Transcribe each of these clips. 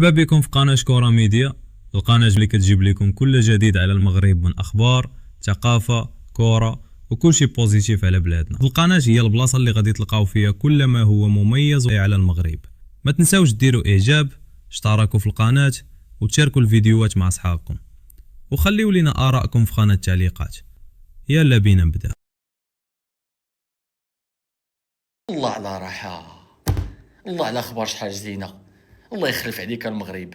مرحبا بكم في قناة كورة ميديا، القناة اللي كتجيب لكم كل جديد على المغرب من اخبار، ثقافة، كورة وكل شيء بوزيتيف على بلادنا. القناة هي البلاصة اللي غادي تلقاو فيها كل ما هو مميز على المغرب. ما تنساوش ديروا اعجاب، اشتركوا في القناة وتشاركوا الفيديوهات مع اصحابكم، وخليوا لنا آراءكم في خانة التعليقات. يلا بينا نبدا. الله على راحة، الله على اخبار شحال زينه، الله يخلف عليك المغرب،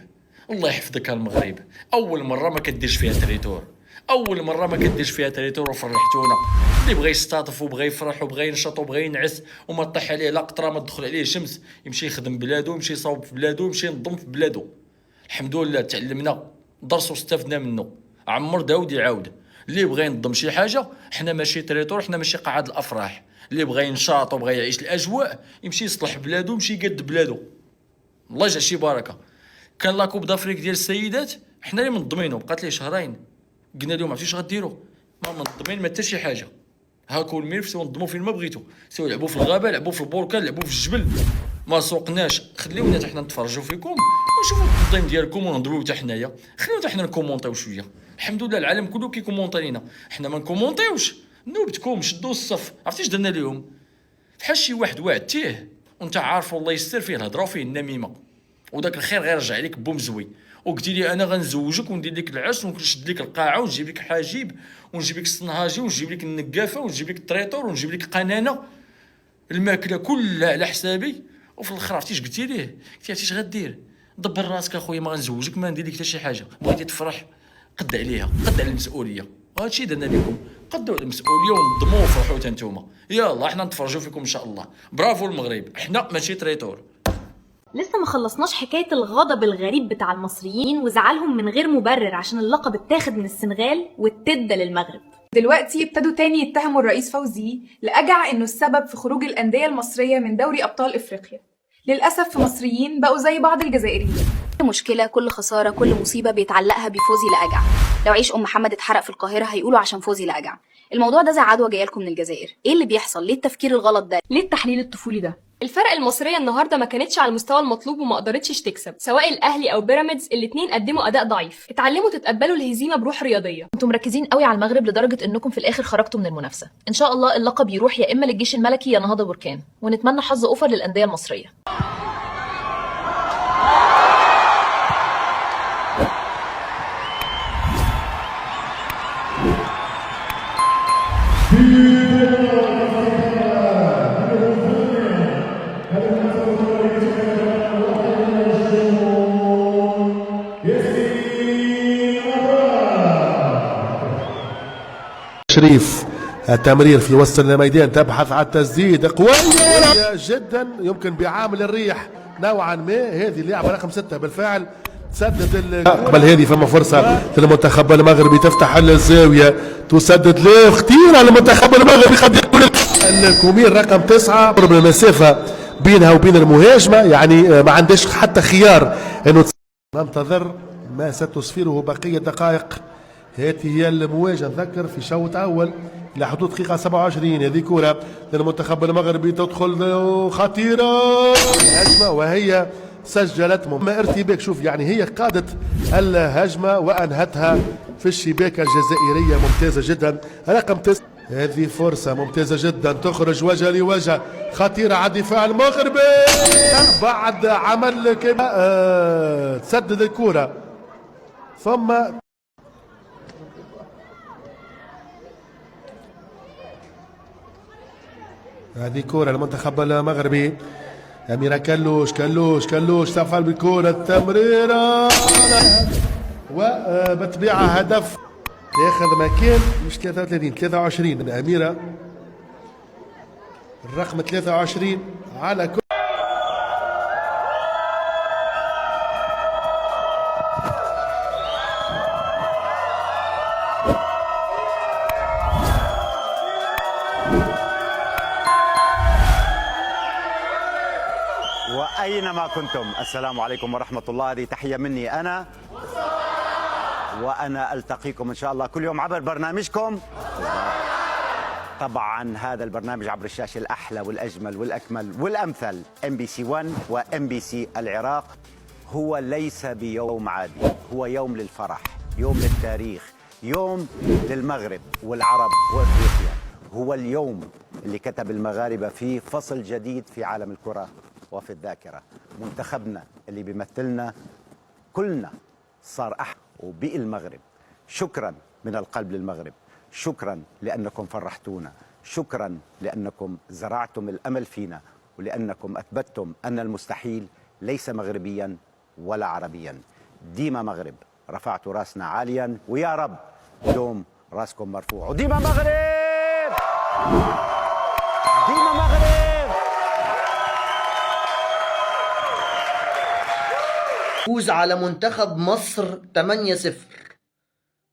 الله يحفظك المغرب. اول مره ما كديرش فيها تريتور، اول مره ما كديرش فيها تريتور وفرحتونا. اللي بغى يستاطف وبغى يفرح وبغى ينشط وبغى ينعس وما طيح عليه لا قطره ما تدخل عليه شمس، يمشي يخدم بلادو، يمشي يصاوب في بلادو، يمشي ينظم في بلادو. الحمد لله تعلمنا درس واستفدنا منه، عمر داود يعاود. اللي بغى ينظم شي حاجه، حنا ماشي تريتور، حنا ماشي قاعات الافراح. اللي بغى ينشاط وبغى يعيش الاجواء يمشي يصلح بلادو، يمشي يقد بلادو. الله يجعل شي بركه. كان لا كوب دافريك ديال السيدات حنا اللي منظمينو، بقات ليه شهرين، قلنا لهم عرفتي اش غديروا؟ ما منظمين ما حتى شي حاجه. هاكو الملف سوا نظموا فين ما بغيتو، سوا لعبوا في الغابه، لعبوا في البركان، لعبوا في الجبل، ما سوقناش. خليونا حتى حنا نتفرجوا فيكم ونشوفوا التنظيم ديالكم ونضربوا حتى حنايا. خليونا حتى حنا نكومونطيو شويه. الحمد لله العالم كله كيكومونطي لينا، حنا ما نكومونطيوش. نوبتكم شدوا الصف. عرفتي اش درنا لهم؟ بحال شي واحد واعد تيه وانت عارف الله يستر فيه الهضره وفيه النميمه، وداك الخير غير رجع عليك بومزوي، وقلتي لي انا غنزوجك وندير لك العرس ونشد لك القاعه ونجيب لك حاجيب ونجيب لك الصنهاجي ونجيب لك النقافه ونجيب لك الطريطور ونجيب لك قنانه، الماكله كلها على حسابي. وفي الاخر عرفتي اش قلتي ليه؟ قلتي عرفتي اش غدير؟ دبر راسك اخويا، ما غنزوجك، ما ندير لك حتى شي حاجه. بغيتي تفرح قد عليها، قد على المسؤوليه. وهادشي درنا لكم، قدوا على المسؤوليه ونظموا وفرحوا حتى نتوما. يلا حنا نتفرجوا فيكم ان شاء الله. برافو المغرب، حنا ماشي تريتور. لسه ما خلصناش حكاية الغضب الغريب بتاع المصريين وزعلهم من غير مبرر عشان اللقب اتاخد من السنغال واتدى للمغرب. دلوقتي ابتدوا تاني يتهموا الرئيس فوزي لأجع إنه السبب في خروج الأندية المصرية من دوري أبطال إفريقيا. للأسف مصريين بقوا زي بعض الجزائريين. مشكلة، كل خسارة، كل مصيبة بيتعلقها بفوزي لأجع. لو عيش محمد اتحرق في القاهرة هيقولوا عشان فوزي لأجع. الموضوع ده زي عدوى جايلكم من الجزائر. ايه اللي بيحصل؟ ليه التفكير الغلط ده؟ ليه التحليل الطفولي ده؟ الفرق المصرية النهاردة ما كانتش على المستوى المطلوب وما قدرتش تكسب، سواء الأهلي أو بيراميدز الاتنين قدموا أداء ضعيف. اتعلموا تتقبلوا الهزيمة بروح رياضية. انتم مركزين قوي على المغرب لدرجة انكم في الاخر خرجتوا من المنافسة. ان شاء الله اللقب يروح يا اما للجيش الملكي يا نهضة بركان، ونتمنى حظ اوفر للأندية المصرية. شريف التمرير في وسط الميدان، تبحث عن تسديد قوية جدا يمكن بعامل الريح نوعا ما. هذه اللاعبة رقم 6 بالفعل تسدد. قبل هذه فما فرصة للمنتخب المغربي، تفتح الزاوية تسدد له خطيرة للمنتخب المغربي. قد يكون الكومير رقم 9 قرب المسافة بينها وبين المهاجمة، يعني ما عندش حتى خيار انه ننتظر ما ستسفره بقية دقائق. هذه هي المواجهة، نذكر في شوط أول إلى حدود دقيقة 27. هذه كرة للمنتخب المغربي تدخل خطيرة الهجمة وهي سجلت ما ارتباك. شوف يعني هي قادت الهجمة وأنهتها في الشباك الجزائرية. ممتازة جدا رقم 9. هذه فرصة ممتازة جدا، تخرج وجه لوجه خطيرة على الدفاع المغربي بعد عمل كما تسدد الكرة. ثم هذه كرة المنتخب المغربي، أميرة كلوش تفعل بالكرة التمريرة وبتبيعها هدف ياخذ مكان مش 33 23. أميرة الرقم 23 على كرة. وأينما كنتم السلام عليكم ورحمة الله. هذه تحية مني أنا، وأنا ألتقيكم إن شاء الله كل يوم عبر برنامجكم. طبعا هذا البرنامج عبر الشاشة الأحلى والأجمل والأكمل والأمثل MBC 1 و MBC العراق. هو ليس بيوم عادي، هو يوم للفرح، يوم للتاريخ، يوم للمغرب والعرب وافريقيا. هو اليوم اللي كتب المغاربة فيه فصل جديد في عالم الكرة وفي الذاكرة. منتخبنا اللي بيمثلنا كلنا صار أحد وبقي المغرب. شكرا من القلب للمغرب، شكرا لأنكم فرحتونا، شكرا لأنكم زرعتم الأمل فينا، ولأنكم أثبتتم أن المستحيل ليس مغربيا ولا عربيا. ديما مغرب، رفعتوا راسنا عاليا، ويا رب دوم راسكم مرفوع، وديما مغرب، ديما مغرب. فوز على منتخب مصر 8-0.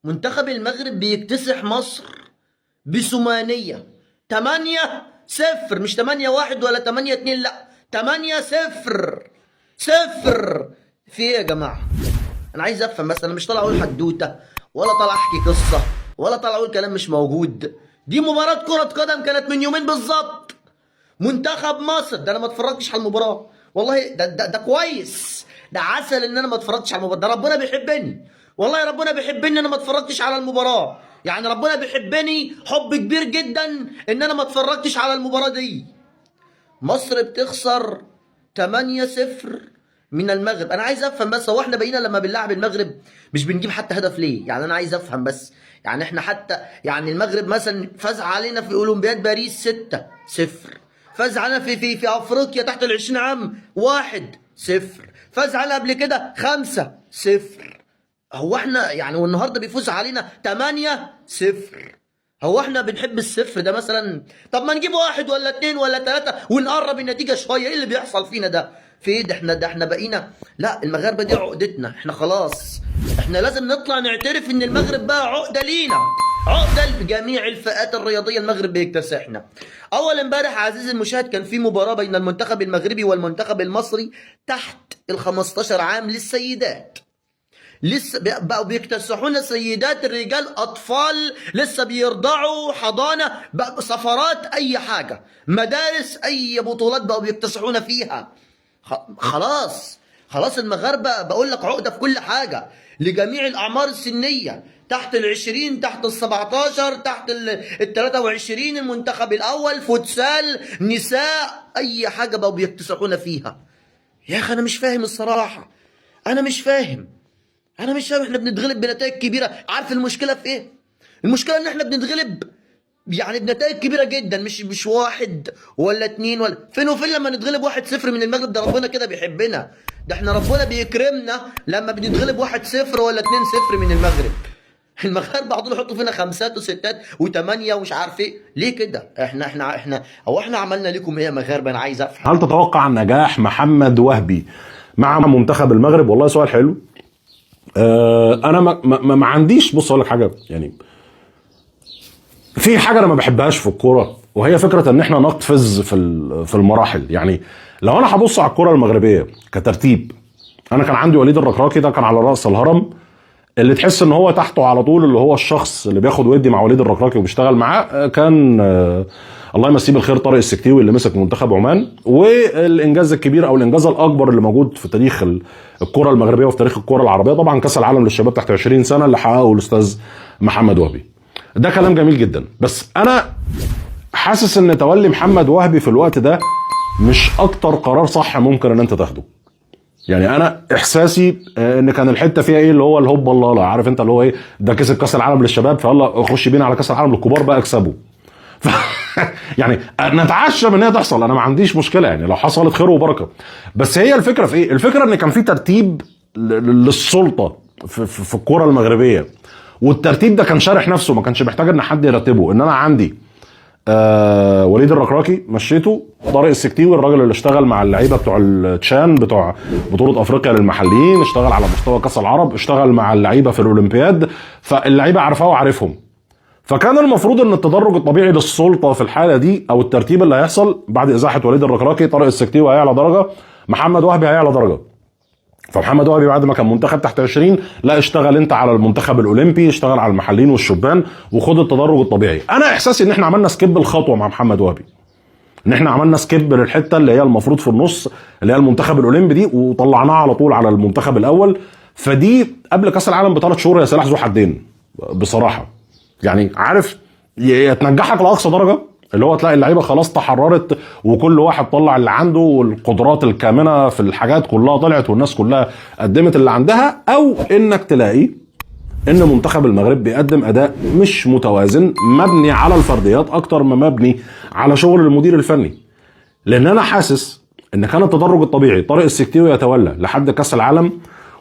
منتخب المغرب بيكتسح مصر بثمانية 8-0، مش 8-1 ولا 8-2، لا 8-0 0. في ايه يا جماعة؟ انا عايز افهم بس، انا مش طالع اقول حدوتة ولا طالع احكي قصة ولا طالع اقول كلام مش موجود. دي مباراة كرة قدم كانت من يومين بالظبط. منتخب مصر ده انا ما اتفرجتش على المباراة والله، ده كويس، ده عسل ان انا ما اتفرجتش على المباراة، ده ربنا بيحبني والله، ربنا بيحبني انا ما اتفرجتش على المباراة، يعني ربنا بيحبني حب كبير جدا ان انا ما اتفرجتش على المباراة دي. مصر بتخسر 8-0 من المغرب. انا عايز افهم بس، هو احنا بقينا لما بنلعب المغرب مش بنجيب حتى هدف ليه؟ يعني انا عايز افهم بس، يعني احنا حتى يعني المغرب مثلا فاز علينا في اولمبياد باريس 6-0، فاز علينا في افريقيا تحت ال20 عام 1-0، فاز علينا قبل كده 5-0. هو احنا يعني والنهارده بيفوز علينا 8-0؟ هو احنا بنحب الصفر ده مثلا؟ طب ما نجيب 1 ولا 2 ولا 3 ونقرب النتيجه شويه. ايه اللي بيحصل فينا ده؟ في ايه ده احنا بقينا، لا المغاربه دي عقدتنا احنا خلاص. احنا لازم نطلع نعترف ان المغرب بقى عقده لينا، عقده لجميع الفئات الرياضيه. المغرب بيكتسحنا. اول امبارح عزيزي المشاهد كان في مباراه بين المنتخب المغربي والمنتخب المصري تحت ال15 عام للسيدات. لسه بقوا بيكتسحونا سيدات، الرجال اطفال لسه بيرضعوا، حضانه بقى، سفرات، اي حاجه، مدارس، اي بطولات بقوا بيكتسحونا فيها. خلاص المغاربه بقول لك عقده في كل حاجه لجميع الاعمار السنيه، تحت ال20، تحت ال17، تحت ال23، المنتخب الاول، فوتسال، نساء، اي حاجه بقوا بيكتسحونا فيها. يا اخي انا مش فاهم الصراحه، انا مش فاهم. احنا بنتغلب بنتائج كبيره. عارف المشكله في ايه؟ المشكله ان احنا بنتغلب يعني بنتائج كبيره جدا، مش 1 ولا 2 ولا فين وفين. لما نتغلب 1-0 من المغرب ده ربنا كده بيحبنا، ده احنا ربنا بيكرمنا لما بنتغلب 1-0 ولا 2-0 من المغرب. المغاربه على طول يحطوا فينا 5 و6 و8 ومش عارف ايه. ليه كده؟ احنا عملنا لكم ايه يا مغاربه؟ انا عايز افهم. هل تتوقع نجاح محمد وهبي مع منتخب المغرب؟ والله سؤال حلو. انا ما عنديش، بص اقول لك حاجه، يعني في حاجه انا ما بحبهاش في الكوره، وهي فكره ان احنا نقفز في المراحل. يعني لو انا هبص على الكوره المغربيه كترتيب، انا كان عندي وليد الركراكي، ده كان على راس الهرم، اللي تحس ان هو تحته على طول اللي هو الشخص اللي بياخد ويدي مع وليد الركراكي وبيشتغل معاه، كان الله يمسيه بالخير طارق السكتيوي اللي مسك منتخب عمان. والانجاز الكبير او الانجاز الاكبر اللي موجود في تاريخ الكره المغربيه وفي تاريخ الكره العربيه طبعا كاس العالم للشباب تحت 20 سنه اللي حققه الاستاذ محمد وهبي. ده كلام جميل جدا، بس انا حاسس ان تولي محمد وهبي في الوقت ده مش اكتر قرار صح ممكن ان انت تاخده. يعني انا احساسي ان كان الحته فيها ايه اللي هو الهوب الله، لا عارف انت اللي هو ايه، ده كسب كاس العالم للشباب فيلا خش بينا على كاس العالم للكبار بقى اكسبه. يعني نتعشى من ان هي تحصل، انا ما عنديش مشكله، يعني لو حصلت خير وبركه. بس هي الفكره في ايه؟ الفكره ان كان في ترتيب للسلطه في الكره المغربيه، والترتيب ده كان شارح نفسه، ما كانش محتاج ان حد يرتبه. ان انا عندي وليد الركراكي مشيته، طارق السكتيوي الراجل اللي اشتغل مع اللعيبه بتوع التشان بتوع بطوله افريقيا للمحليين، اشتغل على مستوى كاس العرب، اشتغل مع اللعيبه في الاولمبياد، فاللعيبه عارفاه وعارفهم. فكان المفروض ان التدرج الطبيعي للسلطه في الحاله دي او الترتيب اللي هيحصل بعد ازاحه وليد الركراكي، طارق السكتيوي هيعلى درجه، محمد وهبي هيعلى درجه. فمحمد وهبي بعد ما كان منتخب تحت 20 لا اشتغل انت على المنتخب الاولمبي، اشتغل على المحليين والشبان وخد التدرج الطبيعي. انا احساسي ان احنا عملنا سكيب الخطوه مع محمد وهبي. ان احنا عملنا سكيب للحته اللي هي المفروض في النص اللي هي المنتخب الاولمبي دي وطلعناها على طول على المنتخب الاول. فدي قبل كاس العالم ب3 شهور هي سلاح ذو حدين بصراحه. يعني عارف يتنجحك لاقصى درجه اللي هو تلاقي اللعيبه خلاص تحررت وكل واحد طلع اللي عنده والقدرات الكامنه في الحاجات كلها طلعت والناس كلها قدمت اللي عندها، او انك تلاقي ان منتخب المغرب بيقدم اداء مش متوازن مبني على الفرديات اكتر ما مبني على شغل المدير الفني. لان انا حاسس ان كان التدرج الطبيعي طارق السكتيوي يتولى لحد كاس العالم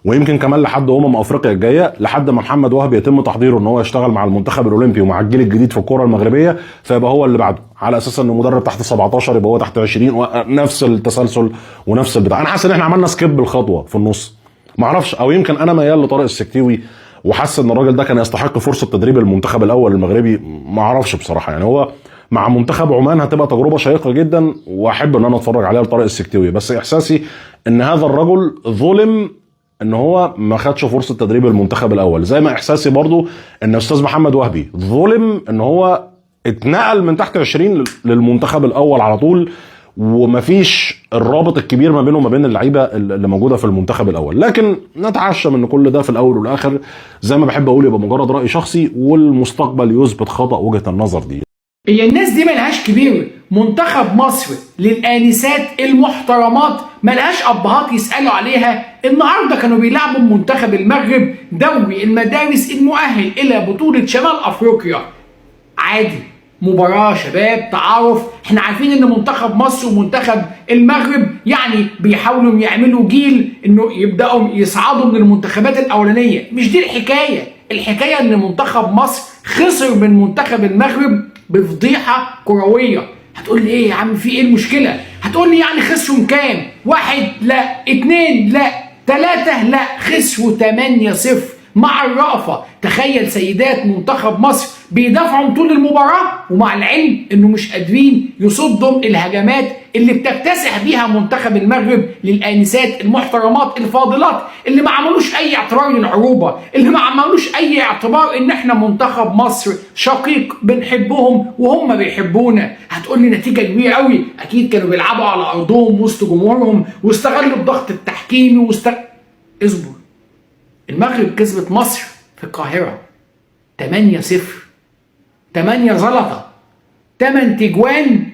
ويمكن كمان لحد افريقيا الجايه، لحد ما محمد وهبي يتم تحضيره ان هو يشتغل مع المنتخب الاولمبي ومع الجيل الجديد في الكره المغربيه، فيبقى هو اللي بعده على اساس انه مدرب تحت 17 يبقى هو تحت 20 نفس التسلسل ونفس البتاع. انا حاسس ان احنا عملنا سكيب الخطوه في النص، ما اعرفش، او يمكن انا ميال لطارق السكتيوي وحاسس ان الراجل ده كان يستحق فرصه تدريب المنتخب الاول المغربي، ما اعرفش بصراحه. يعني هو مع منتخب عمان هتبقى تجربه شيقه جدا واحب ان انا اتفرج عليها لطارق السكتيوي، بس احساسي ان هذا الرجل ظلم ان هو ما خدش فرصه تدريب المنتخب الاول، زي ما احساسي برضو ان استاذ محمد وهبي ظلم ان هو اتنقل من تحت 20 للمنتخب الاول على طول ومفيش الرابط الكبير ما بينه وما بين اللعيبه اللي موجوده في المنتخب الاول. لكن نتعشم ان كل ده في الاول والاخر زي ما بحب اقول يبقى مجرد راي شخصي والمستقبل يثبت خطا وجهه النظر دي. هي الناس دي ملهاش كبير. منتخب مصر للآنسات المحترمات ملهاش أبهات يسألوا عليها. النهاردة كانوا بيلعبوا منتخب المغرب دوري المدارس المؤهل إلى بطولة شمال أفريقيا. عادي، مباراة شباب تعارف. احنا عارفين ان منتخب مصر ومنتخب المغرب يعني بيحاولوا يعملوا جيل انه يبدأوا يصعدوا من المنتخبات الأولانية. مش دي الحكاية. الحكاية ان منتخب مصر خسر من منتخب المغرب بفضيحة كروية. هتقول لي ايه يا عم، في ايه المشكلة؟ هتقول لي يعني خسروا كام؟ 1 لا، 2 لا، 3 لا، خسروا 8-0 مع الرأفة. تخيل سيدات منتخب مصر بيدافعوا طول المباراة ومع العلم انه مش قادرين يصدوا الهجمات اللي بتكتسح بيها منتخب المغرب للآنسات المحترمات الفاضلات اللي ما عملوش اي اعتبار للعروبة، اللي ما عملوش اي اعتبار ان احنا منتخب مصر شقيق بنحبهم وهم بيحبونا. هتقول لي نتيجة كبيرة قوي، اكيد كانوا بيلعبوا على ارضهم وسط جمهورهم واستغلوا الضغط التحكيمي اصبر. المغرب كسبت مصر في القاهرة 8-0، 8 زلطة، 8 تجوان.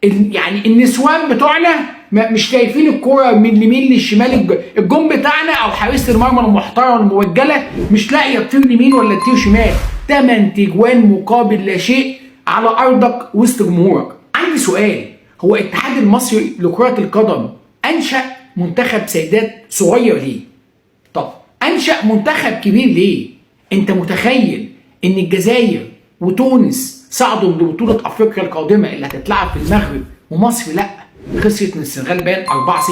يعني النسوان بتوعنا مش شايفين الكرة من اليمين للشمال. الجون بتاعنا او حارسة المرمى المحترمة الموجلة مش لاقية تطير يمين ولا تطير شمال. 8 تجوان مقابل لا شيء على ارضك وسط جمهورك. عندي سؤال، هو الاتحاد المصري لكرة القدم انشأ منتخب سيدات صغير ليه؟ طب انشأ منتخب كبير ليه؟ انت متخيل ان الجزائر وتونس صعدوا لبطولة افريقيا القادمة اللي هتتلعب في المغرب ومصر لا، خسرت من السنغال باين 4-0.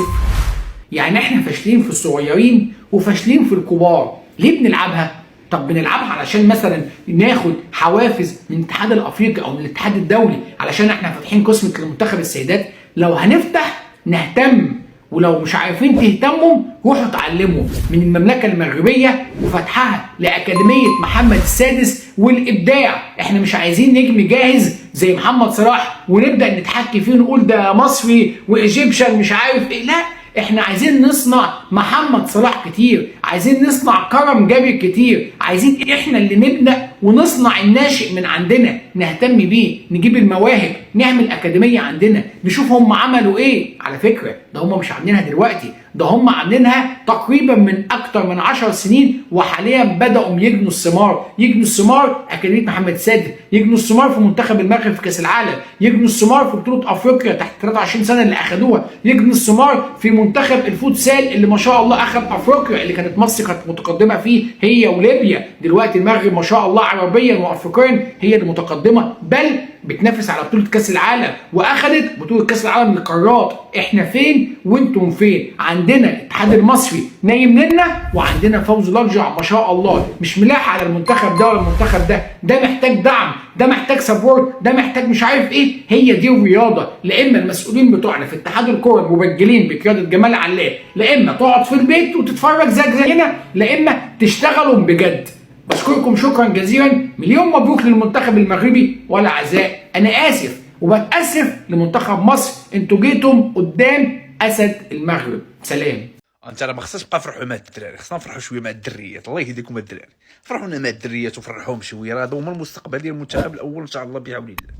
يعني احنا فاشلين في الصغيرين وفاشلين في الكبار. ليه بنلعبها؟ طب بنلعبها علشان مثلا ناخد حوافز من الاتحاد الافريقي او من الاتحاد الدولي علشان احنا فاتحين قسم لمنتخب السيدات. لو هنفتح نهتم، ولو مش عارفين تهتموا روحوا اتعلموا من المملكة المغربية وفتحها لأكاديمية محمد السادس والإبداع. احنا مش عايزين نجم جاهز زي محمد صلاح ونبدأ نتحكي فيه ونقول ده مصري وإيجيبشن مش عارف ايه. لا، احنا عايزين نصنع محمد صلاح كتير، عايزين نصنع كرم جابر كتير، عايزين احنا اللي نبدأ ونصنع الناشئ من عندنا، نهتم بيه، نجيب المواهب، نعمل أكاديمية عندنا، نشوف هم عملوا ايه. على فكرة ده هم مش عاملينها دلوقتي، ده هم عاملينها تقريبا من اكتر من 10 سنين وحاليا بدأوا يجنوا الثمار. يجنوا الثمار أكاديمية محمد السادس، يجنوا الثمار في منتخب المغرب في كأس العالم، يجنوا الثمار في بطولة أفريقيا تحت 23 سنة اللي أخدوها، يجنوا الثمار في منتخب الفوتسال اللي ما شاء الله أخد أفريقيا اللي كانت مصر كانت متقدمة فيه هي وليبيا. دلوقتي المغرب ما شاء الله عربيا وأفريقيا هي المتقدمة، بل بتنافس على بطولة كأس العالم وأخدت بطولة كأس العالم للقارات. احنا فين وانتم فين؟ عندنا الاتحاد المصري نايم لنا وعندنا فوز لرجع ما شاء الله مش ملاح على المنتخب ده ولا المنتخب ده. ده محتاج دعم، ده محتاج سبورت، ده محتاج مش عارف ايه. هي دي الرياضة. لا اما المسؤولين بتوعنا في اتحاد الكرة المبجلين بقيادة جمال علام، لا اما تقعد في البيت وتتفرج زينا، لا اما تشتغلوا بجد. بشكركم شكرا جزيلا، مليون مبروك للمنتخب المغربي ولا عزاء. انا اسف وبتاسف لمنتخب مصر، انتوا جيتم قدام اسد المغرب. سلام. انت راه ما خصناش نبقى نفرحوا مع الدراري، خصنا نفرحوا شويه مع الدريات. الله يهديكم الدراري، فرحونا مع الدريات وفرحوهم شويه، راه هما المستقبل ديال المنتخب الاول ان شاء الله بعون الله.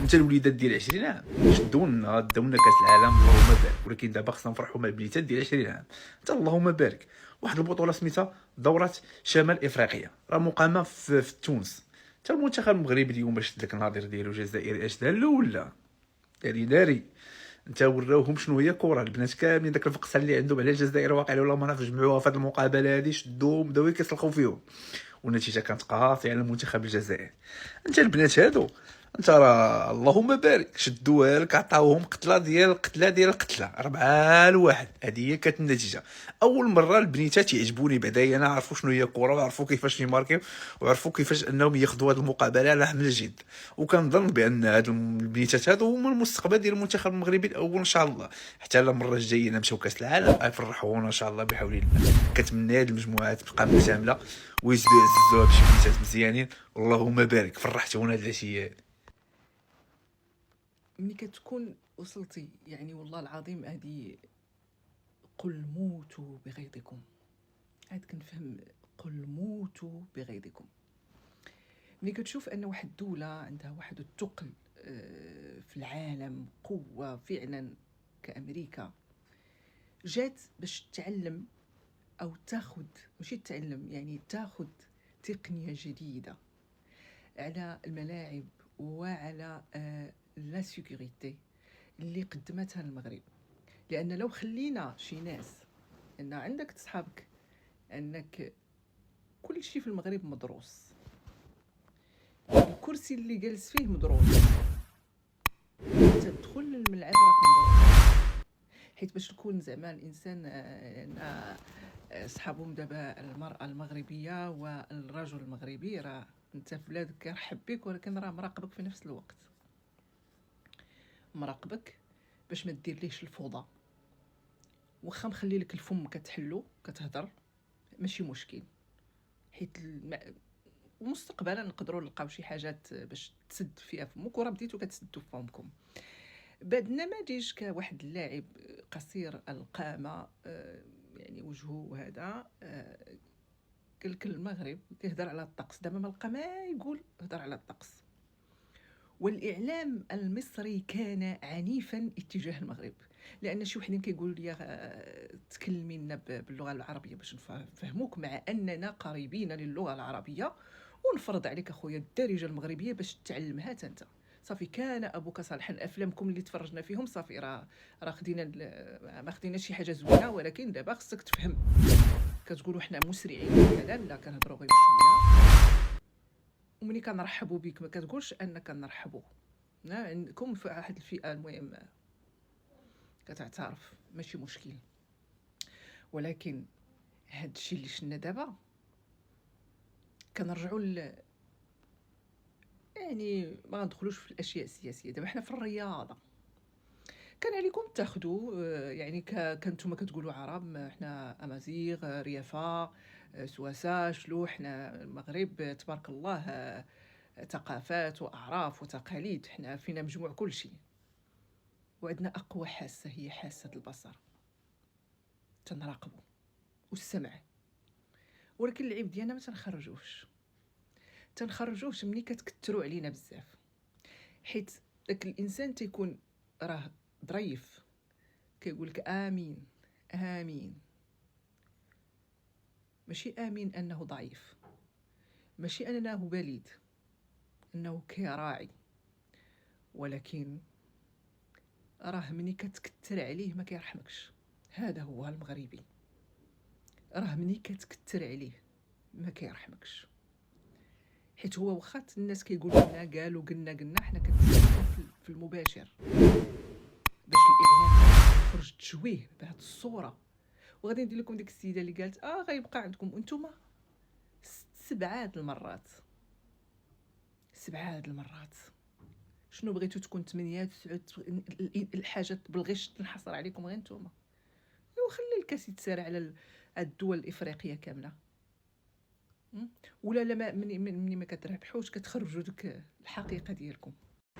انت الوليدات ديال 20 عام شدوا لنا داونا كاس العالم اللهم بارك، ولكن دابا خصنا نفرحوا مع البنيتات ديال 20 عام. انت اللهم بارك واحد البطوله سميتها دوره شمال افريقيا راه مقامه في تونس. انت المنتخب المغربي اليوم شد لك النظير ديالو جزائري اش دار له ولا داري انت وراوهم شنو هي كره. البنات كاملين داك الفقصه اللي عندهم على الجزائر واقع ولا ما نعرفش جمعوها في هذه المقابله هذه، شدوهم بداو كيسلخوا فيهم والنتيجه كانت قاطعه على المنتخب الجزائري. انت البنات هادو انت راه اللهم بارك شدوها لك، عطاوهم قتله ديال 4-1. هذه هي كانت النتيجه. اول مره البنيتات يعجبوني بعدايا، انا عرفوا شنو هي الكره وعرفوا كيفاش يماركيو وعرفوا كيفاش انهم ياخذوا هذه المقابله على حمل الجد. وكنظن بان هاد البنيتات هادو هما المستقبل ديال المنتخب المغربي الاول ان شاء الله، حتى المره الجايه نمشيو كاس العالم غيفرحونا ان شاء الله بحول الله. كنتمنى هاد المجموعات تبقى مكتمله ويزيدوا يعززوها بشي بنيتات مزيانين. اللهم بارك فرحتونا هاد العشيه هادي. ملي كتكون وصلتي يعني والله العظيم هذه قل موتوا بغيظكم، عاد كنفهم قل موتوا بغيظكم. ملي كتشوف ان واحد الدوله عندها واحد الثقل في العالم، قوه فعلا كامريكا، جات باش تعلم او تاخذ، ماشي تعلم يعني تاخذ تقنيه جديده على الملاعب وعلى لا سيكوريتي اللي قدمتها المغرب. لان لو خلينا شي ناس ان عندك صحابك انك كل شيء في المغرب مدروس، الكرسي اللي جالس فيه مدروس، تدخل الملعب راك مدروس. حيت باش تكون زعما الانسان صحابهم دابا المراه المغربيه والرجل المغربي، راه انت في بلادك كيرحب بك ولكن راه مراقبك في نفس الوقت، مراقبك باش ما ديرليش الفوضى. واخا مخلي لك الفم كتحلو كتهضر ماشي مشكل، حيت مستقبلا نقدروا نلقاو شي حاجات باش تسد فيها فمك، وراه بديتو كتسدوا فمكم. بعد النماذج كواحد اللاعب قصير القامه يعني وجهه هذا قال لك المغرب كيهضر على الطقس، دابا ما لقى ما يقول هضر على الطقس. والاعلام المصري كان عنيفا اتجاه المغرب، لان شي وحدين كيقولوا لي تكلمي لنا باللغه العربيه باش نفهموك، مع اننا قريبين للغه العربيه ونفرض عليك اخويا الدارجه المغربيه باش تتعلمها انت. صافي كان ابوك صالحا. افلامكم اللي تفرجنا فيهم صافي راه خدينا ما خديناش شي حاجه زوينه، ولكن دابا خصك تفهم. كتقولوا حنا مسرعين كذا، لا كنهضروا غير بشويه. وملي كنرحبوا بك ما كتقولش ان كنرحبوا، عندكم في واحد الفئه المهم كتعترف ماشي مشكل. ولكن هاد الشيء اللي شفنا دابا كنرجعوا يعني ما ندخلوش في الاشياء السياسيه. دابا حنا في الرياضه كان عليكم تاخذوا يعني كنتوما كتقولوا عرب، حنا امازيغ، ريافه، سواسه، شلو، حنا المغرب تبارك الله ثقافات واعراف وتقاليد، حنا فينا مجموع كل شيء، وعندنا اقوى حاسه هي حاسه البصر، تنراقبوا والسمع. ولكن العيب ديالنا ما تنخرجوش ملي كتكثروا علينا بزاف، حيت داك الانسان تيكون راه ظريف كيقول لك امين امين، ماشي امين انه ضعيف، ماشي انه بليد، انه كراعي. ولكن راه مني كتكثر عليه ما كيرحمكش. هذا هو المغربي، راه مني كتكثر عليه ما كيرحمكش. حيت هو واخا الناس كيقولوا لنا قالوا قلنا حنا كنتسناو في المباشر باش الاعلام يخرج تشويه بهذه الصوره. وغادي ندير لكم ديك السيده اللي قالت غيبقى عندكم انتم 7 المرات. شنو بغيتو تكون 8 9 الحاجه بالغش تنحصر عليكم غير نتوما؟ وخلي الكاس يتسارع على الدول الافريقيه كامله. ولا مني ما كتربحوش كتخرجوا ديك الحقيقه ديالكم.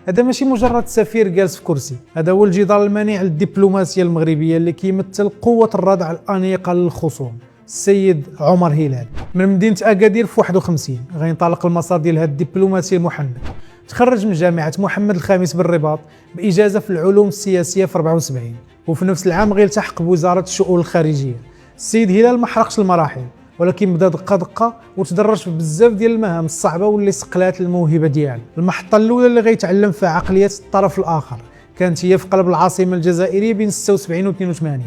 هذا ماشي مجرد سفير جالس في كرسي، هذا هو الجدار المانع للدبلوماسيه المغربيه اللي كيمثل قوه الردع الانيقه للخصوم. السيد عمر هلال من مدينه اكادير في 51 غينطلق المسار ديال هذه الدبلوماسيه المحنكه. تخرج من جامعه محمد الخامس بالرباط باجازه في العلوم السياسيه في 74 وفي نفس العام غيلتحق بوزاره الشؤون الخارجيه. السيد هلال ما حرقش المراحل ولكن بدا دقه دقه وتدرج في بزاف ديال المهام الصعبه واللي سقلات الموهبه ديالو. المحطه الاولى اللي غيتعلم فيها عقليه الطرف الاخر كانت هي في قلب العاصمه الجزائريه بين 76 و 82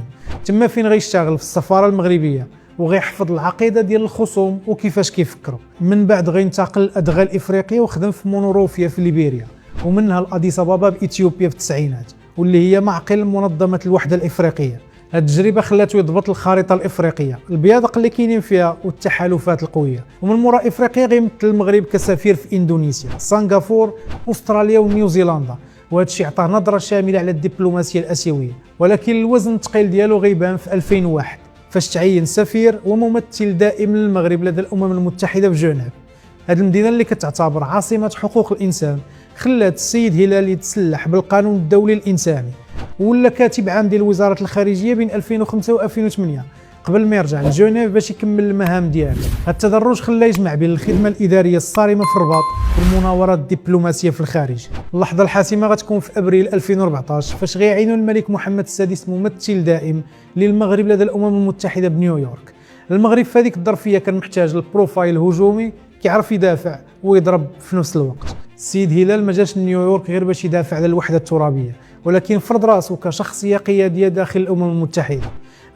تما فين غيشتغل في السفاره المغربيه وغيحفظ العقيده ديال الخصوم وكيفاش كيفكروا. من بعد غينتقل لادغال افريقيا وخدم في مونوروفيا في ليبيريا ومنها لاديس ابابا باثيوبيا في التسعينات واللي هي معقل منظمه الوحده الافريقيه. هذه التجربه خلاته يضبط الخريطه الافريقيه، البيادق اللي كاينين فيها والتحالفات القويه. ومن موراء افريقيا غيمثل المغرب كسفير في اندونيسيا، سنغافور، استراليا ونيوزيلندا، وهذا الشيء عطاه نظره شامله على الدبلوماسيه الاسيويه. ولكن الوزن الثقيل ديالو غيبان في 2001 فاش تعين سفير وممثل دائم للمغرب لدى الامم المتحده في جنيف. هذه المدينه اللي كتعتبر عاصمه حقوق الانسان خلات السيد هلال يتسلح بالقانون الدولي الانساني ولا كاتب عام ديال وزاره الخارجيه بين 2005 و 2008 قبل ما يرجع لجنيف باش يكمل المهام ديالو. هذا التدرج خلاه يجمع بين الخدمه الاداريه الصارمه في الرباط والمناورات الدبلوماسيه في الخارج. اللحظه الحاسمه غتكون في ابريل 2014 فاش غيعينوا الملك محمد السادس ممثل دائم للمغرب لدى الامم المتحده بنيويورك. المغرب في هذيك الظرفيه كان محتاج البروفايل هجومي كيعرف يدافع ويضرب في نفس الوقت. السيد هلال ما جاش لنيويورك غير باش يدافع على الوحده الترابيه ولكن فرض راسه كشخصيه قياديه داخل الامم المتحده.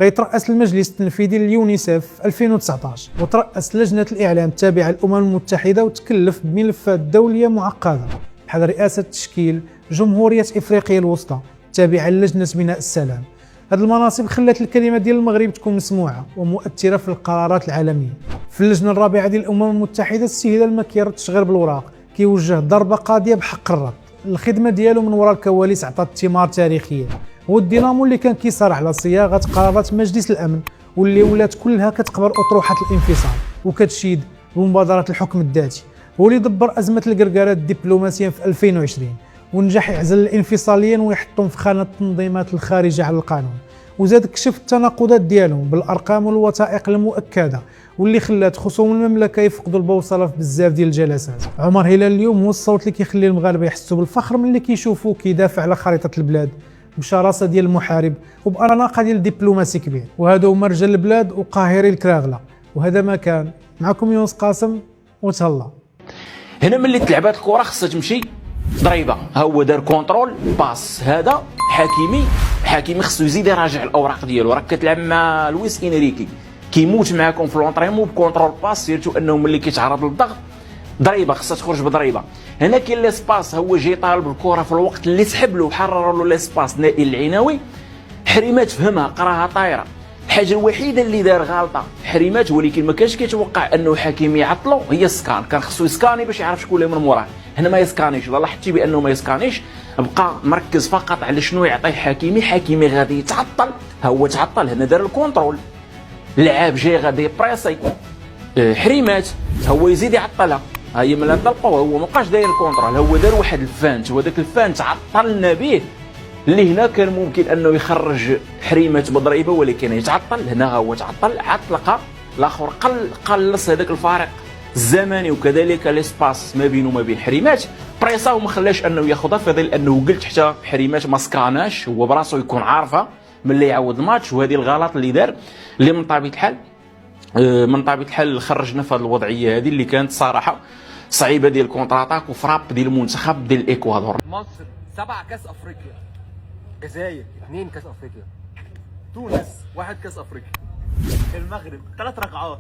غيترأس المجلس التنفيذي لليونيسيف في 2019 وترأس لجنه الاعلام التابعه للامم المتحده وتكلف بملفات دوليه معقده بحال رئاسه تشكيل جمهوريه افريقيا الوسطى تابعه للجنه بناء السلام. هذه المناصب خلات الكلمه ديال المغرب تكون مسموعه ومؤثره في القرارات العالميه. في اللجنه الرابعه ديال الامم المتحده السي هلال ما كيردش غير بالوراق، كيوجه ضربه قاضيه بحق الرد. الخدمه ديالو من وراء الكواليس عطات ثمار تاريخيه، هو الدينامو اللي كان كيصارع على صياغه قرارات مجلس الامن واللي ولات كلها كتقبل اطروحه الانفصال وكتشيد بمبادره الحكم الذاتي. هو اللي دبر ازمه القرقارات الدبلوماسيه في 2020 ونجح يعزل الانفصاليين ويحطهم في خانه التنظيمات الخارجه على القانون. وزاد كشف التناقضات ديالهم بالارقام والوثائق المؤكده واللي خلات خصوم المملكه يفقدوا البوصله في بزاف ديال الجلسات. عمر هلال اليوم هو الصوت اللي كيخلي المغاربه يحسوا بالفخر ملي كيشوفوا كيدافع على خريطه البلاد بشراسه ديال المحارب وباناقه ديال الدبلوماسي كبير. وهذا هما رجال البلاد وقاهري الكراغله. وهذا ما كان معكم يونس قاسم وتهلا. هنا ملي تلعبات الكره خصها تمشي ضريبه، ها هو دار كونترول باس. هذا حكيمي خصو يزيد يراجع الاوراق ديالو. راك كتلعب مع لويس انريكي كيموت معاكم في لونطريمون بكونترول باس، سيرتو انه ملي كيتعرض للضغط ضريبه خصها تخرج بضريبه. هنا كاين ليسباس، هو جاي طالب الكره في الوقت اللي سحب له وحرر له ليسباس. نائل العناوي حريمات فهمها قراها طايره. الحاجه الوحيده اللي دار غلطه حريمات ولكن ما كانش كيتوقع انه حكيمي يعطلو هي السكان. كان خصو يسكاني باش يعرف شكون اللي من موراه. هنا ما يسكانيش، لا لاحظتي بانه ما يسكانيش، بقى مركز فقط على شنو يعطيه حكيمي غادي يتعطل. هو تعطل، هنا دار الكونترول، لعاب جاي غادي بريسي. حريمات هو يزيد يعطلها، هي ملي انطلقوا هو مابقاش داير الكونترول، هو دار واحد الفانت وهذاك الفانت عطلنا به اللي هنا كان ممكن انه يخرج حريمات بضريبه ولكن يتعطل. هنا هو تعطل عطلقه الاخر قلص هذاك الفارق الزمني وكذلك ليسباس ما بينه وما بين حريمات بريسا وما خلاش انه ياخذها في ظل انه قلت حتى حريمات ما سكاناش، هو براسو يكون عارفه ملي يعاود الماتش. وهذه الغلط اللي دار اللي من طبيعه الحال خرجنا في هذه الوضعيه هذه اللي كانت صراحه صعيبه ديال كونتراتاك وفراب ديال المنتخب ديال الاكوادور. مصر 7 كاس افريقيا، الجزائر 2 كاس افريقيا، تونس 1 كاس افريقيا، المغرب 3 رقعات.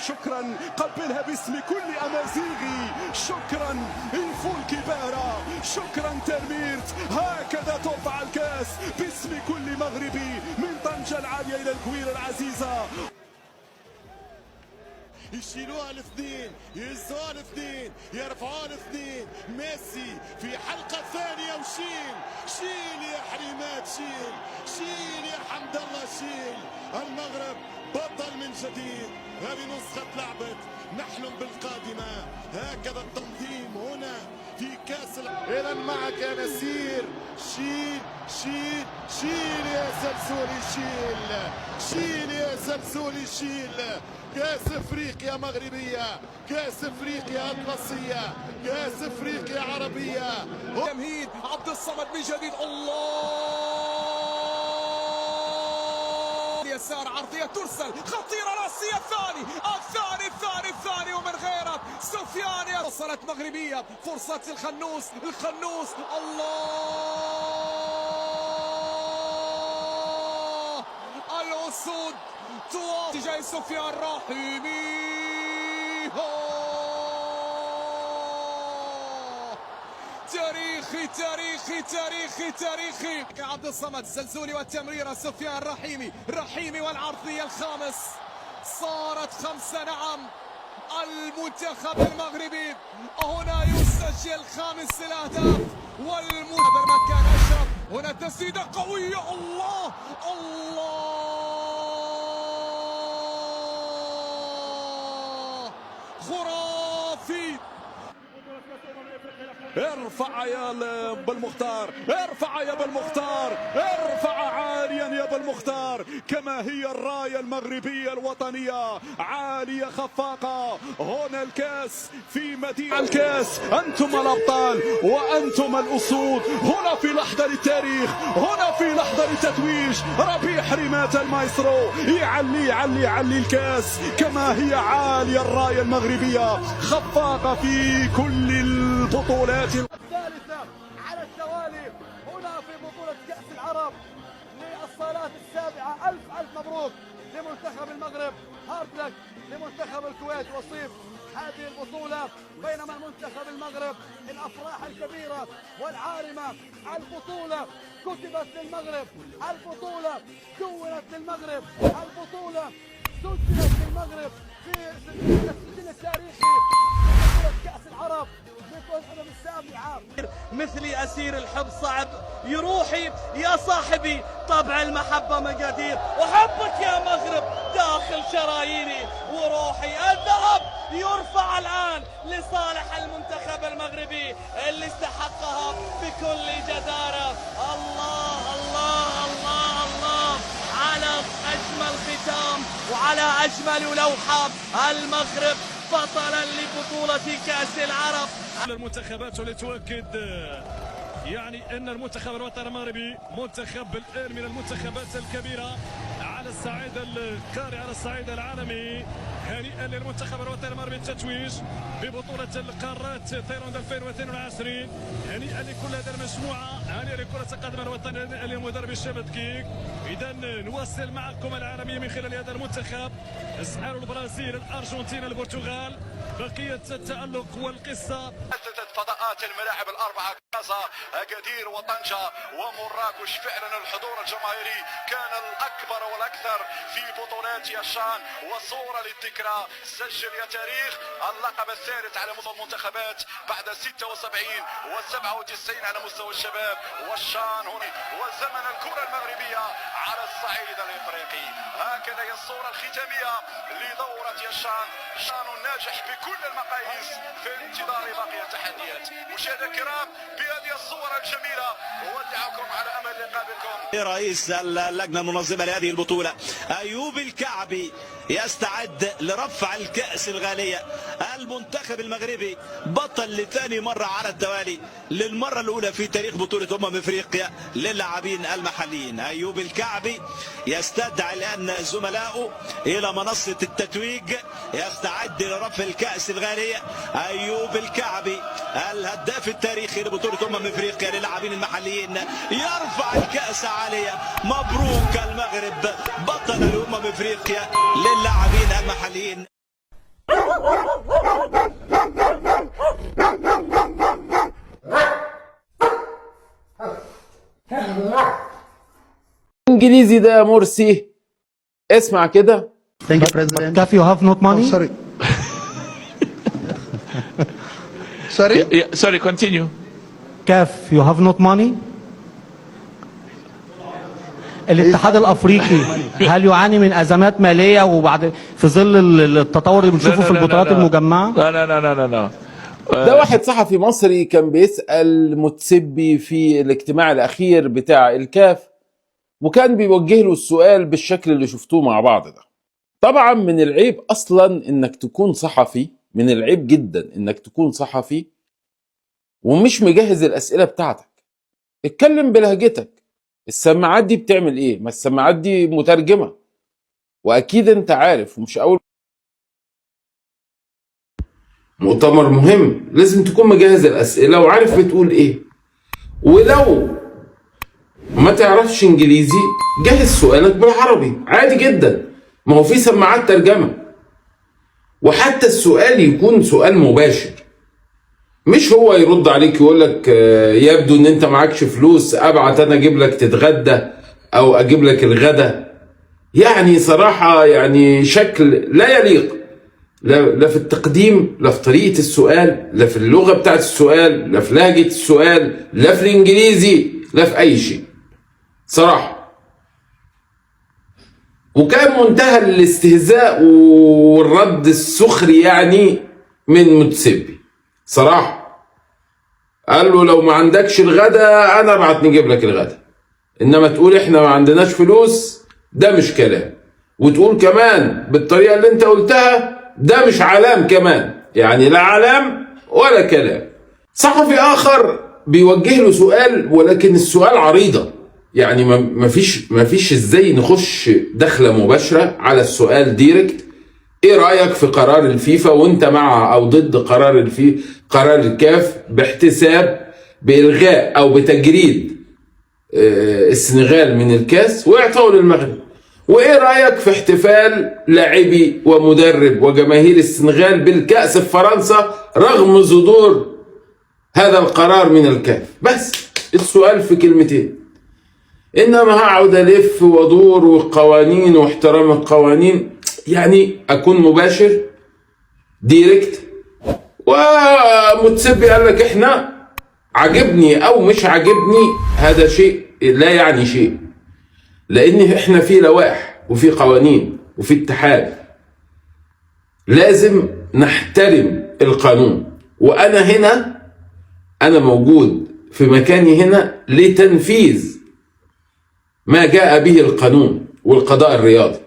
شكرا، قبلها باسم كل امازيغي. شكرا انفول كبارة، شكرا ترميرت. هكذا ترفع الكاس باسم كل مغربي من طنجة العالية الى الكوير العزيزة. يشيلوها الاثنين، يهزوها الاثنين، يرفعوها الاثنين. ميسي في حلقة ثانية وشيل، شيل يا حريمات، شيل، شيل يا حمد الله، شيل. المغرب بطل من جديد. هذه نسخة لعبت، نحلم بالقادمة. هكذا التنظيم هنا في كاس إذا معك يا نسير. شيل شيل شيل يا زلزولي، شيل شيل يا زلزولي، شيل. كاس افريقيا مغربية، كاس افريقيا اطلسية، كاس افريقيا عربية. تمهيد عبد الصمد من جديد. الله، يسار عرضية ترسل خطيرة راسية. الثاني ومن غيره سفيان. وصلت مغربية، فرصة الخنوس. الله، الأسود تجاه سفيان رحيمي. تاريخي عبد الصمد الزلزولي والتمريرة سفيان رحيمي والعرضية الخامس. صارت 5. نعم، المنتخب المغربي هنا يسجل 5 الأهداف والمنتخب مكان أشرف. هنا تسديدة قوية. الله خرافي. ارفع يا بالمختار، ارفع يا بالمختار، ارفع عاليا يا بالمختار. كما هي الراية المغربية الوطنية، عالية خفاقة. هنا الكاس في مدينة الكاس، أنتم الأبطال وأنتم الأسود. هنا في لحظة للتاريخ، هنا في لحظة للتتويج. ربيع حريمات المايسترو يعلي الكاس. كما هي عالية الراية المغربية، خفاقة في كل البطولات. الثالثة على التوالي هنا في بطولة كأس العرب للصالات السابعة. ألف مبروك لمنتخب المغرب، هارد لك لمنتخب الكويت. وصيف هذه البطولة، بينما منتخب المغرب الأفراح الكبيرة والعارمة. البطولة كتبت للمغرب، البطولة دونت للمغرب، البطولة سجلت للمغرب في السجل التاريخي بطولة كأس العرب للأمم السابعة. مثلي أسير الحب صعب يروحي يا صاحبي، طبع المحبة مقادير، وحبك يا مغرب داخل شراييني وروحي. الذهب يرفع الآن لصالح المنتخب المغربي اللي استحقها بكل جدارة. الله الله الله الله على أجمل ختام وعلى أجمل لوحة. المغرب بطلا لبطولة كأس العرب. المنتخبات واللي تؤكد يعني ان المنتخب الوطني المغربي منتخب الان من المنتخبات الكبيره على الصعيد القاري، على الصعيد العالمي. هنيئا للمنتخب الوطني المغربي التتويج ببطوله القارات تايلاند 2022. هنيئا لكل هذه المجموعه، هنيئا لكره القدم الوطنيه للمدرب الشاب كيك. اذا نواصل معكم العالميه من خلال هذا المنتخب. اسألوا البرازيل، الارجنتين، البرتغال، بقيه التالق والقصه. فضاءات الملاعب الأربعة، كازا، أكادير وطنجة ومراكش. فعلا الحضور الجماهيري كان الأكبر والأكثر في بطولات ياشان. وصورة للذكرى، سجل يا تاريخ اللقب الثالث على مستوى المنتخبات بعد 76 و97 على مستوى الشباب. والشان هنا وزمن الكرة المغربية على الصعيد الإفريقي. هكذا هي الصورة الختامية لدورة ياشان، شان ناجح بكل المقاييس في انتظار باقي التحديات. مشاهدينا الكرام، بهذه الصورة الجميلة أودعكم على أمل لقاء بكم. رئيس اللجنة المنظمة لهذه البطولة أيوب الكعبي يستعد لرفع الكأس الغالية. المنتخب المغربي بطل لثاني مرة على التوالي، للمرة الأولى في تاريخ بطولة أفريقيا للاعبين المحليين. أيوب الكعبي يستدعي الآن زملائه إلى منصة التتويج، يستعد لرفع الكأس الغالية. أيوب الكعبي الهداف التاريخي لبطولة أفريقيا للاعبين المحليين يرفع الكأس عالية. مبروك المغرب بطل أفريقيا للاعبين المحليين. انجليزي ده يا مرسي، اسمع كده. Thank you, President. If you have not money, sorry. Sorry, continue. CAF, you have not money. الاتحاد الافريقي هل يعاني من ازمات ماليه وبعد في ظل التطور اللي بنشوفه في البطولات المجمعه؟ لا. ده واحد صحفي مصري كان بيسأل متسبي في الاجتماع الأخير بتاع الكاف، وكان بيوجه له السؤال بالشكل اللي شفتوه مع بعض ده. طبعا من العيب أصلا إنك تكون صحفي، من العيب جدا إنك تكون صحفي ومش مجهز الأسئلة بتاعتك. اتكلم بلهجتك. السماعات دي بتعمل إيه؟ ما السماعات دي مترجمة، وأكيد أنت عارف. ومش أول مؤتمر مهم لازم تكون مجهز الأسئلة وعارف بتقول إيه. ولو ما تعرفش إنجليزي جهز سؤالك بالعربي عادي جدا، ما هو في سماعات ترجمة. وحتى السؤال يكون سؤال مباشر، مش هو يرد عليك يقول لك يبدو ان انت معكش فلوس، ابعت انا اجيب لك تتغدى او اجيب لك الغدا. يعني صراحة يعني شكل لا يليق، لا في التقديم، لا في طريقة السؤال، لا في اللغة بتاعت السؤال، لا في لهجة السؤال، لا في الانجليزي، لا في اي شيء صراحة. وكان منتهى الاستهزاء والرد السخري يعني من متسبي صراحة. قال له لو ما عندكش الغدا انا ابعت نجيب لك الغدا، انما تقول احنا ما عندناش فلوس ده مش كلام، وتقول كمان بالطريقة اللي انت قلتها ده مش علام كمان، يعني لا علام ولا كلام. صحفي اخر بيوجه له سؤال ولكن السؤال عريضة، يعني ما فيش ازاي نخش دخلة مباشرة على السؤال ديركت. ايه رأيك في قرار الفيفا وانت مع او ضد قرار الكاف باحتساب بإلغاء او بتجريد السنغال من الكاس واعطائه للمغرب؟ وايه رأيك في احتفال لاعبي ومدرب وجماهير السنغال بالكأس في فرنسا رغم صدور هذا القرار من الكاف؟ بس السؤال في كلمتين. انما هقعد الف وادور والقوانين واحترام القوانين، يعني اكون مباشر ديركت. ومتسبي قال لك احنا عجبني او مش عجبني هذا شيء لا يعني شيء، لان احنا في لوائح وفي قوانين وفي اتحاد، لازم نحترم القانون. وانا هنا انا موجود في مكاني هنا لتنفيذ ما جاء به القانون والقضاء الرياضي.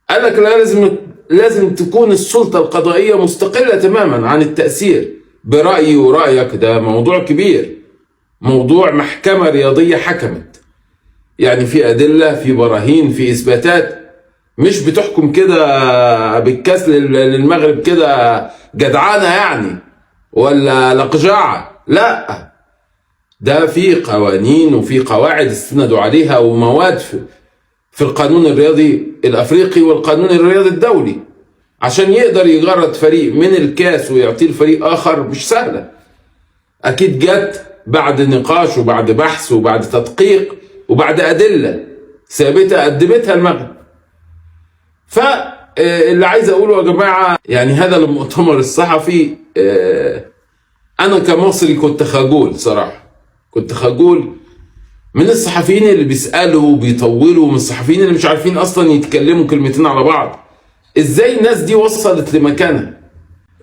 قال لك لازم تكون السلطة القضائية مستقلة تماما عن التأثير برأيي ورأيك. ده موضوع كبير، موضوع محكمة رياضية حكمت، يعني في أدلة، في براهين، في إثباتات، مش بتحكم كده بالكاس للمغرب كده جدعانة يعني ولا لقجاعة. لا، ده في قوانين وفي قواعد استندوا عليها ومواد في القانون الرياضي الأفريقي والقانون الرياضي الدولي عشان يقدر يجرد فريق من الكاس ويعطيه لفريق آخر. مش سهلة، أكيد جت بعد نقاش وبعد بحث وبعد تدقيق وبعد أدلة ثابتة قدمتها المغرب. فاللي عايز أقوله يا جماعة، يعني هذا المؤتمر الصحفي أنا كمصري كنت خجول صراحة، كنت خجول من الصحفيين اللي بيسألوا وبيطولوا، من الصحفيين اللي مش عارفين أصلا يتكلموا كلمتين على بعض. إزاي الناس دي وصلت لمكانها؟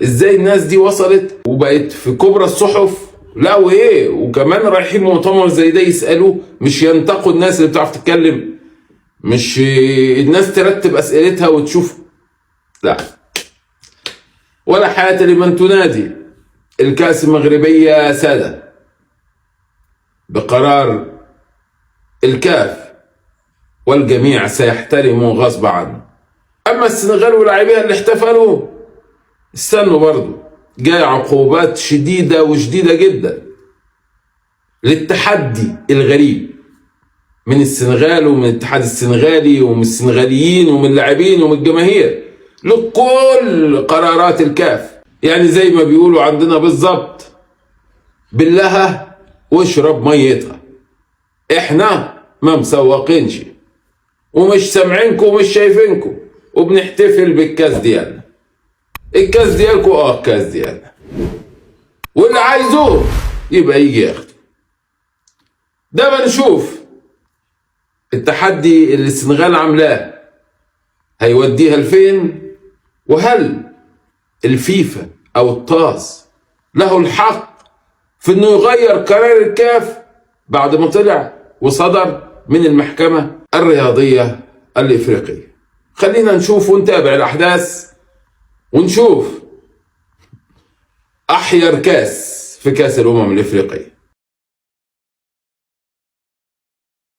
إزاي الناس دي وصلت وبقت في كبرى الصحف؟ لا وإيه، وكمان رايحين مؤتمر زي ده يسألوا، مش ينتقوا الناس اللي بتعرف تتكلم، مش الناس ترتب أسئلتها وتشوف. لا، ولا حياة لمن تنادي. الكأس المغربية سادة بقرار الكاف والجميع سيحترم غصب عنه. أما السنغال ولاعبيها اللي احتفلوا استنوا برضو، جاي عقوبات شديدة وشديدة جدا للتحدي الغريب من السنغال ومن الاتحاد السنغالي ومن السنغاليين ومن اللاعبين ومن الجماهير لكل قرارات الكاف. يعني زي ما بيقولوا عندنا بالظبط، بالله واشرب ميتها، احنا ما مسوقينش ومش سامعينكم ومش شايفينكم وبنحتفل بالكاس ديالنا. الكاس ديالكم الكاس ديالنا، واللي عايزوه يبقى يجي ياخده. ده بنشوف التحدي اللي السنغال عاملاه هيوديها لفين، وهل الفيفا او الطاس له الحق في انه يغير قرار الكاف بعد ما طلع وصدر من المحكمة الرياضية الإفريقية. خلينا نشوف ونتابع الأحداث ونشوف أحير كاس في كاس الأمم الإفريقية.